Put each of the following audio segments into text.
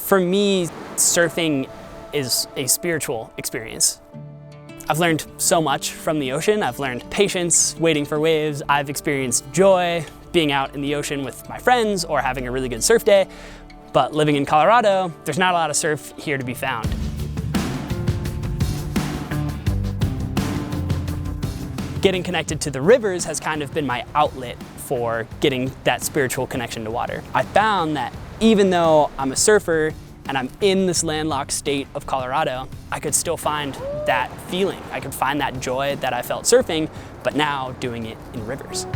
For me, surfing is a spiritual experience. I've learned so much from the ocean. I've learned patience, waiting for waves. I've experienced joy, being out in the ocean with my friends or having a really good surf day. But living in Colorado, there's not a lot of surf here to be found. Getting connected to the rivers has kind of been my outlet for getting that spiritual connection to water. I found that even though I'm a surfer and I'm in this landlocked state of Colorado, I could still find that feeling. I could find that joy that I felt surfing, but now doing it in rivers.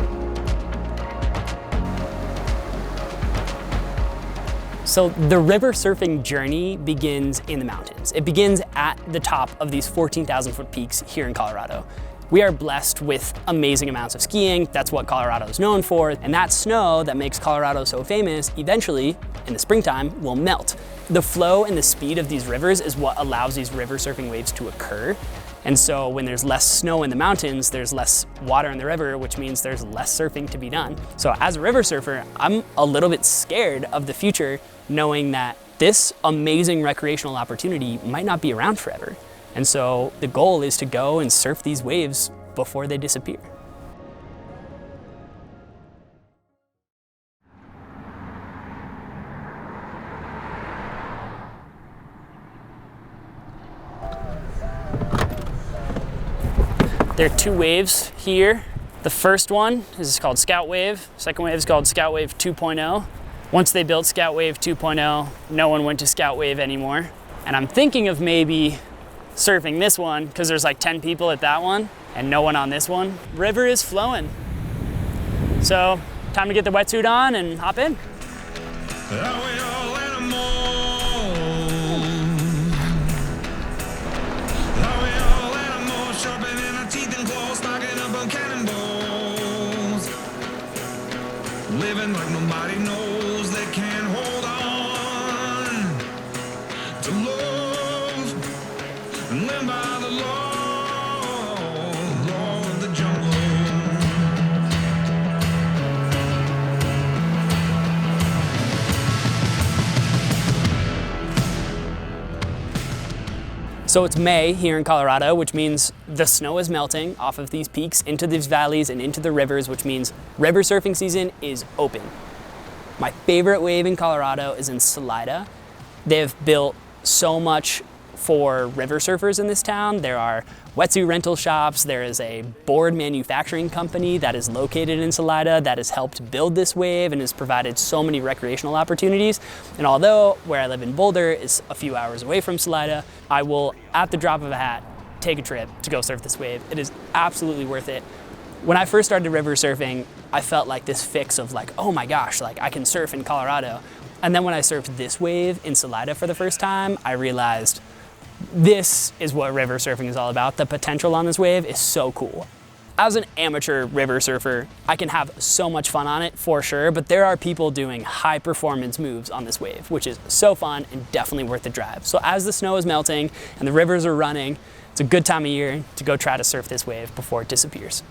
So the river surfing journey begins in the mountains. It begins at the top of these 14,000 foot peaks here in Colorado. We are blessed with amazing amounts of skiing. That's what Colorado is known for. And that snow that makes Colorado so famous, eventually, in the springtime, will melt. The flow and the speed of these rivers is what allows these river surfing waves to occur. And so when there's less snow in the mountains, there's less water in the river, which means there's less surfing to be done. So as a river surfer, I'm a little bit scared of the future, knowing that this amazing recreational opportunity might not be around forever. And so the goal is to go and surf these waves before they disappear. There are two waves here. The first one is called Scout Wave. Second wave is called Scout Wave 2.0. Once they built Scout Wave 2.0, no one went to Scout Wave anymore. And I'm thinking of maybe surfing this one because there's like 10 people at that one and no one on this one. River is flowing. So time to get the wetsuit on and hop in. Living like nobody knows, they can't hold on to love and live by the law of the jungle. So it's May here in Colorado, which means the snow is melting off of these peaks into these valleys and into the rivers, which means river surfing season is open. My favorite wave in Colorado is in Salida. They've built so much for river surfers in this town. There are wetsuit rental shops. There is a board manufacturing company that is located in Salida that has helped build this wave and has provided so many recreational opportunities. And although where I live in Boulder is a few hours away from Salida, I will, at the drop of a hat, take a trip to go surf this wave. It is absolutely worth it. When I first started river surfing, I felt like this fix of like, oh my gosh, like I can surf in Colorado. And then when I surfed this wave in Salida for the first time, I realized this is what river surfing is all about. The potential on this wave is so cool. As an amateur river surfer, I can have so much fun on it for sure, but there are people doing high performance moves on this wave, which is so fun and definitely worth the drive. So as the snow is melting and the rivers are running, it's a good time of year to go try to surf this wave before it disappears.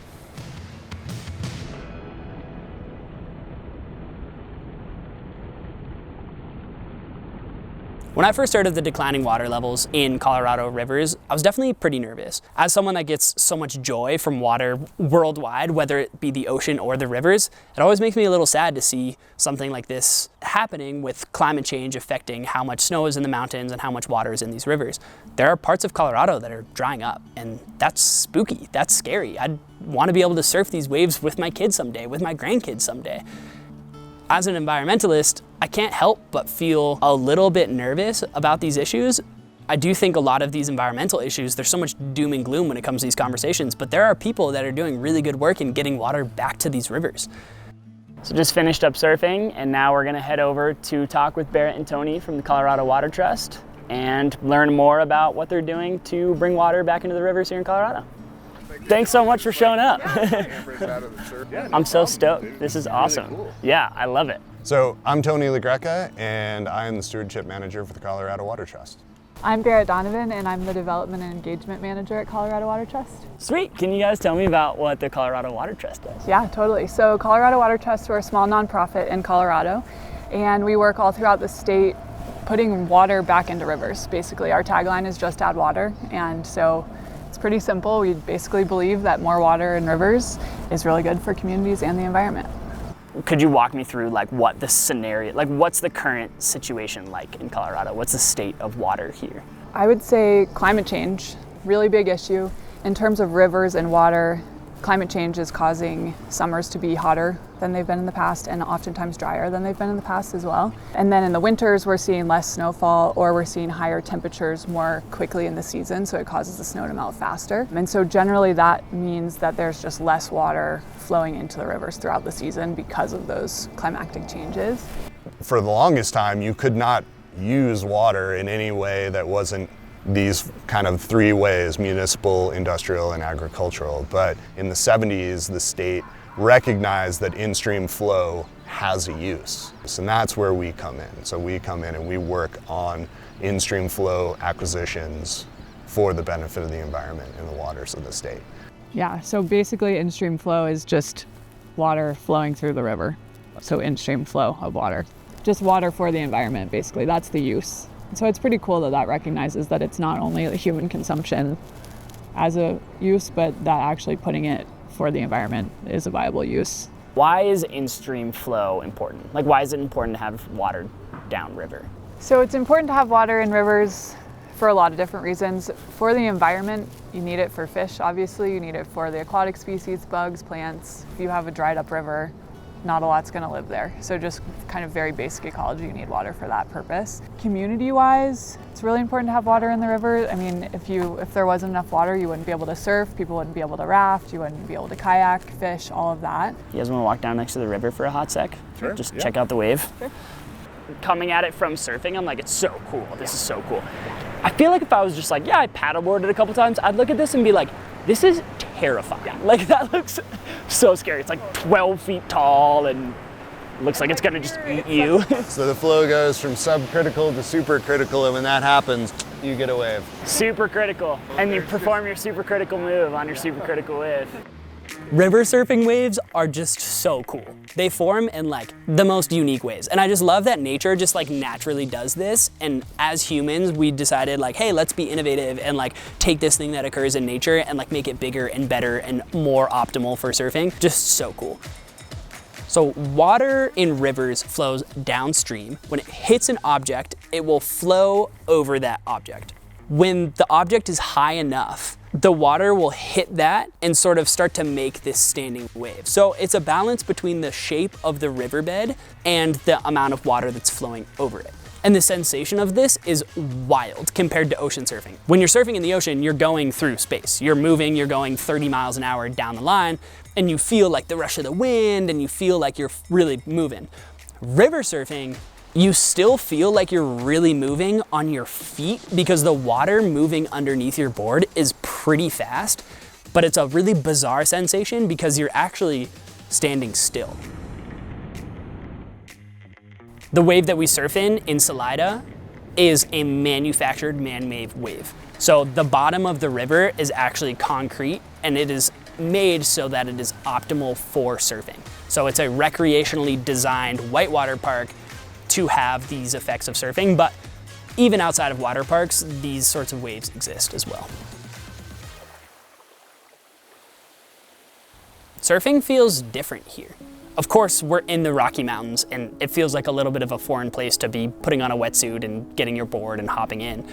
When I first heard of the declining water levels in Colorado rivers, I was definitely pretty nervous. As someone that gets so much joy from water worldwide, whether it be the ocean or the rivers, it always makes me a little sad to see something like this happening with climate change affecting how much snow is in the mountains and how much water is in these rivers. There are parts of Colorado that are drying up, and that's spooky, that's scary. I'd want to be able to surf these waves with my kids someday, with my grandkids someday. As an environmentalist, I can't help but feel a little bit nervous about these issues. I do think a lot of these environmental issues, there's so much doom and gloom when it comes to these conversations, but there are people that are doing really good work in getting water back to these rivers. So just finished up surfing, and now we're gonna head over to talk with Barrett and Tony from the Colorado Water Trust and learn more about what they're doing to bring water back into the rivers here in Colorado. Thanks so much for showing up. I'm so stoked. This is awesome. Yeah, I love it. So I'm Tony LaGreca, and I am the Stewardship Manager for the Colorado Water Trust. I'm Barrett Donovan, and I'm the Development and Engagement Manager at Colorado Water Trust. Sweet. Can you guys tell me about what the Colorado Water Trust does? Yeah, totally. So Colorado Water Trust, we're a small nonprofit in Colorado, and we work all throughout the state putting water back into rivers. Basically, our tagline is just add water, and so it's pretty simple. We basically believe that more water in rivers is really good for communities and the environment. Could you walk me through like what the scenario, like what's the current situation like in Colorado? What's the state of water here? I would say climate change, really big issue. In terms of rivers and water, climate change is causing summers to be hotter than they've been in the past and oftentimes drier than they've been in the past as well. And then in the winters, we're seeing less snowfall or we're seeing higher temperatures more quickly in the season, so it causes the snow to melt faster. And so generally that means that there's just less water flowing into the rivers throughout the season because of those climatic changes. For the longest time, you could not use water in any way that wasn't these kind of three ways: municipal, industrial, and agricultural. But in the 70s, the state recognized that in-stream flow has a use. And that's where we come in. So we come in and we work on in-stream flow acquisitions for the benefit of the environment and the waters of the state. Yeah, so basically in-stream flow is just water flowing through the river. So in-stream flow of water. Just water for the environment, basically. That's the use. So it's pretty cool that that recognizes that it's not only a human consumption as a use, but that actually putting it for the environment is a viable use. Why is in-stream flow important? Like, why is it important to have water downriver? So it's important to have water in rivers for a lot of different reasons. For the environment, you need it for fish, obviously. You need it for the aquatic species, bugs, plants. If you have a dried up river, not a lot's going to live there. So just kind of very basic ecology, you need water for that purpose. Community-wise, it's really important to have water in the river. I mean, if there wasn't enough water, you wouldn't be able to surf, people wouldn't be able to raft, you wouldn't be able to kayak, fish, all of that. You guys want to walk down next to the river for a hot sec? Sure, Just yeah. check out the wave. Sure. Coming at it from surfing, I'm like, it's so cool. This is so cool. I feel like if I was just like, yeah, I paddleboarded a couple times, I'd look at this and be like, this is terrifying. Like, that looks so scary. It's like 12 feet tall and looks like it's gonna just eat you. So the flow goes from subcritical to supercritical, and when that happens, you get a wave. Supercritical. And you perform your supercritical move on your supercritical wave. River surfing waves are just so cool. They form in like the most unique ways. And I just love that nature just like naturally does this. And as humans, we decided like, hey, let's be innovative and like take this thing that occurs in nature and like make it bigger and better and more optimal for surfing. Just so cool. So water in rivers flows downstream. When it hits an object, it will flow over that object. When the object is high enough, the water will hit that and sort of start to make this standing wave. So it's a balance between the shape of the riverbed and the amount of water that's flowing over it. And the sensation of this is wild compared to ocean surfing. When you're surfing in the ocean, you're going through space. You're moving, you're going 30 miles an hour down the line, and you feel like the rush of the wind and you feel like you're really moving. River surfing, you still feel like you're really moving on your feet because the water moving underneath your board is pretty fast, but it's a really bizarre sensation because you're actually standing still. The wave that we surf in Salida, is a manufactured man-made wave. So the bottom of the river is actually concrete and it is made so that it is optimal for surfing. So it's a recreationally designed whitewater park to have these effects of surfing, but even outside of water parks, these sorts of waves exist as well. Surfing feels different here. Of course, we're in the Rocky Mountains and it feels like a little bit of a foreign place to be putting on a wetsuit and getting your board and hopping in,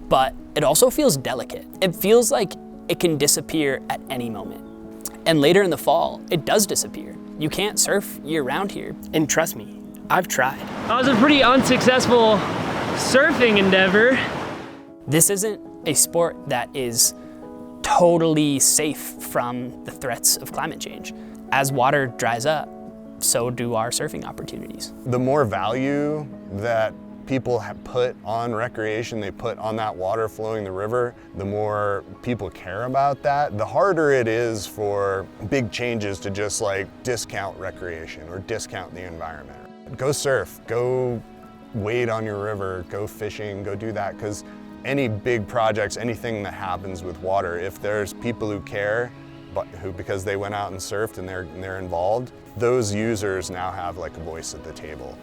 but it also feels delicate. It feels like it can disappear at any moment. And later in the fall, it does disappear. You can't surf year-round here. And trust me, I've tried. That was a pretty unsuccessful surfing endeavor. This isn't a sport that is totally safe from the threats of climate change. As water dries up, so do our surfing opportunities. The more value that people have put on recreation, they put on that water flowing the river, the more people care about that, the harder it is for big changes to just like discount recreation or discount the environment. Go surf, go wade on your river, go fishing, go do that, because any big projects, anything that happens with water, if there's people who care, but who, because they went out and surfed and they're involved, those users now have like a voice at the table.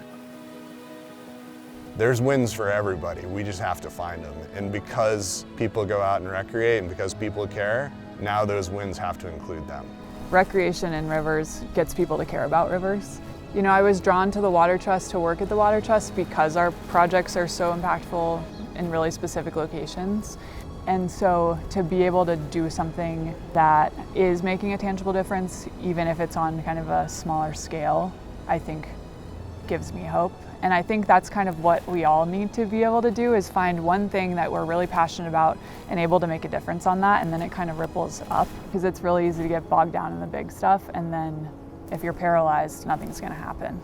There's wins for everybody. We just have to find them. And because people go out and recreate and because people care, now those wins have to include them. Recreation in rivers gets people to care about rivers. You know, I was drawn to the Water Trust to work at the Water Trust because our projects are so impactful in really specific locations. And so to be able to do something that is making a tangible difference, even if it's on kind of a smaller scale, I think gives me hope. And I think that's kind of what we all need to be able to do, is find one thing that we're really passionate about and able to make a difference on that, and then it kind of ripples up, because it's really easy to get bogged down in the big stuff, and then if you're paralyzed, nothing's going to happen.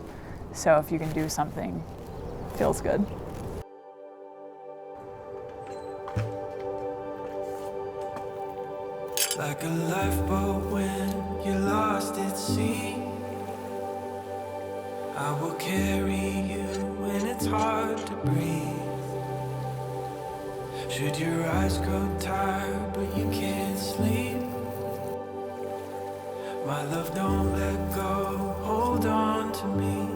So if you can do something, it feels good. Like a lifeboat when you're lost at sea, I will carry you when it's hard to breathe. Should your eyes grow tired but you can't sleep, my love, don't let go, hold on to me.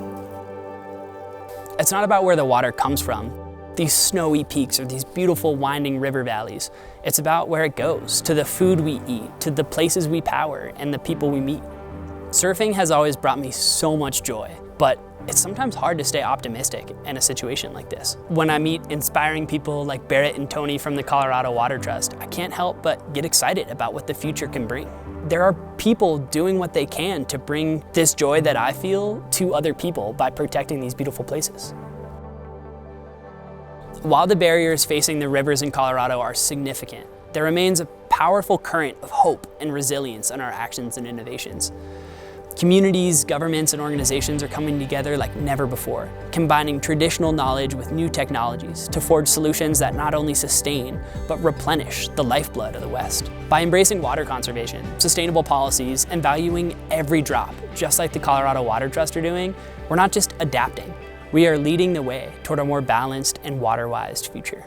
It's not about where the water comes from, these snowy peaks or these beautiful winding river valleys. It's about where it goes, to the food we eat, to the places we power, and the people we meet. Surfing has always brought me so much joy, but it's sometimes hard to stay optimistic in a situation like this. When I meet inspiring people like Barrett and Tony from the Colorado Water Trust, I can't help but get excited about what the future can bring. There are people doing what they can to bring this joy that I feel to other people by protecting these beautiful places. While the barriers facing the rivers in Colorado are significant, there remains a powerful current of hope and resilience in our actions and innovations. Communities, governments, and organizations are coming together like never before, combining traditional knowledge with new technologies to forge solutions that not only sustain, but replenish the lifeblood of the West. By embracing water conservation, sustainable policies, and valuing every drop, just like the Colorado Water Trust are doing, we're not just adapting, we are leading the way toward a more balanced and water-wise future.